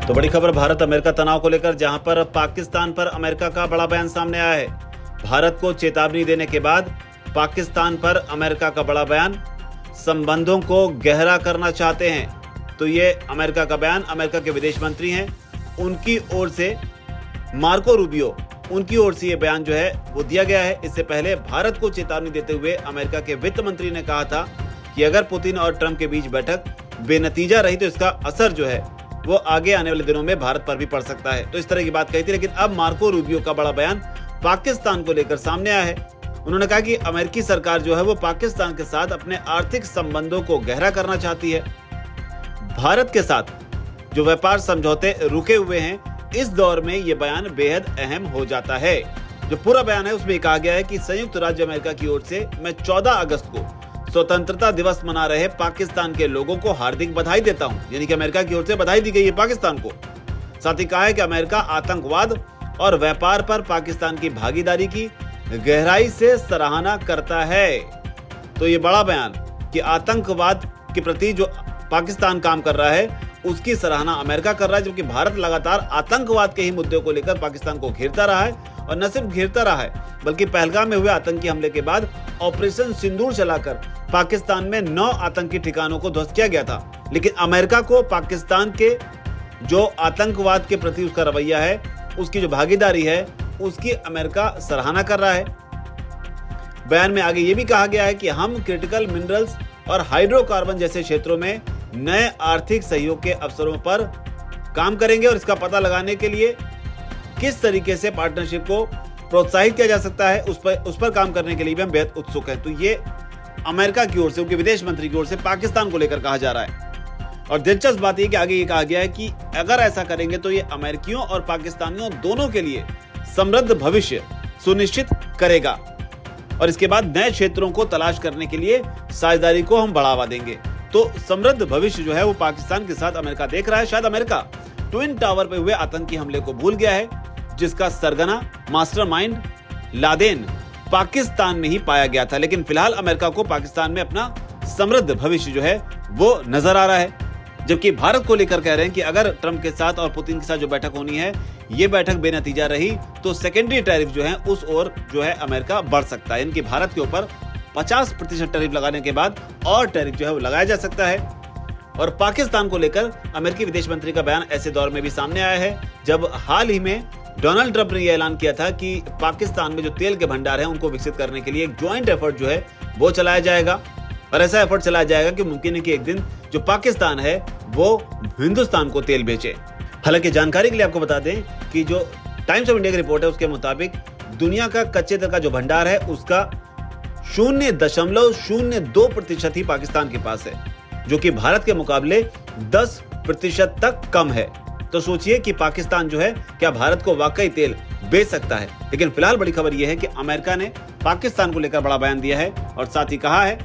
तो बड़ी खबर भारत अमेरिका तनाव को लेकर, जहां पर पाकिस्तान पर अमेरिका का बड़ा बयान सामने आया है। भारत को चेतावनी देने के बाद पाकिस्तान पर अमेरिका का बड़ा बयान, संबंधों को गहरा करना चाहते हैं। तो ये अमेरिका का बयान, अमेरिका के विदेश मंत्री हैं, उनकी ओर से मार्को रूबियो, उनकी ओर से ये बयान जो है वो दिया गया है। इससे पहले भारत को चेतावनी देते हुए अमेरिका के वित्त मंत्री ने कहा था कि अगर पुतिन और ट्रंप के बीच बैठक बेनतीजा रही तो इसका असर जो है वो आगे आने वाले दिनों में भारत पर भी पड़ सकता है। तो इस तरह की बात कही थी, लेकिन अब मार्को रूबियो का बड़ा बयान पाकिस्तान को लेकर सामने आया है। उन्होंने कहा कि अमेरिकी सरकार जो है वो पाकिस्तान के साथ अपने आर्थिक संबंधों को गहरा करना चाहती है। भारत के साथ जो व्यापार समझौते रुके हुए हैं, इस दौर में ये बयान बेहद अहम हो जाता है। जो पूरा बयान है उसमें कहा गया है कि संयुक्त राज्य अमेरिका की ओर से मैं 14 अगस्त को स्वतंत्रता दिवस मना रहे पाकिस्तान के लोगों को हार्दिक बधाई देता हूं। यानी कि अमेरिका की ओर से बधाई दी गई है पाकिस्तान को। साथ ही कहा है कि अमेरिका आतंकवाद और व्यापार पर पाकिस्तान की भागीदारी की गहराई से सराहना करता है। तो ये बड़ा बयान कि आतंकवाद के प्रति जो पाकिस्तान काम कर रहा है उसकी सराहना अमेरिका कर रहा है, जबकि भारत लगातार आतंकवाद के ही मुद्दे को लेकर पाकिस्तान को घेरता रहा है। और न सिर्फ घेरता रहा है, बल्कि पहलगाम में हुए आतंकी हमले के बाद ऑपरेशन सिंदूर चलाकर पाकिस्तान में 9 आतंकी ठिकानों को ध्वस्त किया गया था। लेकिन अमेरिका को पाकिस्तान के जो आतंकवाद के प्रति उसका रवैया है, उसकी जो भागीदारी है, उसकी अमेरिका सराहना कर रहा है। बयान में आगे ये भी कहा गया है कि हम क्रिटिकल मिनरल्स और हाइड्रोकार्बन जैसे क्षेत्रों में नए आर्थिक सहयोग के अवसरों पर काम करेंगे और इसका पता लगाने के लिए किस तरीके से पार्टनरशिप को प्रोत्साहित किया जा सकता है, उस पर काम करने के लिए भी हम बेहद उत्सुक हैं। तो ये अमेरिका की ओर से, उनके विदेश मंत्री की ओर से पाकिस्तान को लेकर कहा जा रहा है। और दिलचस्प बात यह कि आगे ये कहा गया है कि अगर ऐसा करेंगे तो ये अमेरिकियों और पाकिस्तानियों दोनों के लिए समृद्ध भविष्य सुनिश्चित करेगा और इसके बाद नए क्षेत्रों को तलाश करने के लिए साझेदारी को हम बढ़ावा देंगे। तो समृद्ध भविष्य जो है वो पाकिस्तान के साथ अमेरिका देख रहा है। शायद अमेरिका ट्विन टावर पे हुए आतंकी हमले को भूल गया है, जिसका सरगना, मास्टरमाइंड लादेन पाकिस्तान में ही पाया गया था। लेकिन फिलहाल अमेरिका को पाकिस्तान में अपना समृद्ध भविष्य जो है वो नजर आ रहा है। जबकि भारत को लेकर कह रहे हैं कि अगर ट्रंप के साथ और पुतिन के साथ जो बैठक होनी है, ये बैठक बेनतीजा रही तो सेकेंडरी टैरिफ जो है उस ओर जो है अमेरिका बढ़ सकता है। इनकी भारत के ऊपर 50% टैरिफ लगाने के बाद और टैरिफ जो है वो लगाया जा सकता है। और पाकिस्तान को लेकर अमेरिकी विदेश मंत्री का बयान ऐसे दौर में भी सामने आया है जब हाल ही में डोनाल्ड ट्रंप ने यह ऐलान किया था कि पाकिस्तान में जो तेल के भंडार हैं उनको विकसित करने के लिए एक ज्वाइंट एफर्ट जो है वो चलाया जाएगा। और ऐसा एफर्ट चलाया जाएगा कि मुमकिन है कि एक दिन जो पाकिस्तान है वो हिंदुस्तान को तेल बेचे। हालांकि जानकारी के लिए आपको बता दें कि जो टाइम्स ऑफ इंडिया की रिपोर्ट है उसके मुताबिक दुनिया का कच्चे तेल का जो भंडार है उसका 0.02% ही पाकिस्तान के पास है, जो कि भारत के मुकाबले 10% तक कम है। तो सोचिए कि पाकिस्तान जो है क्या भारत को वाकई तेल बेच सकता है। लेकिन फिलहाल बड़ी खबर यह है कि अमेरिका ने पाकिस्तान को लेकर बड़ा बयान दिया है और साथ ही कहा है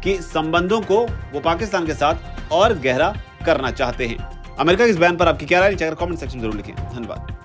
कि संबंधों को वो पाकिस्तान के साथ और गहरा करना चाहते हैं। अमेरिका के इस बयान पर आपकी क्या राय है, कमेंट सेक्शन में जरूर लिखें। धन्यवाद।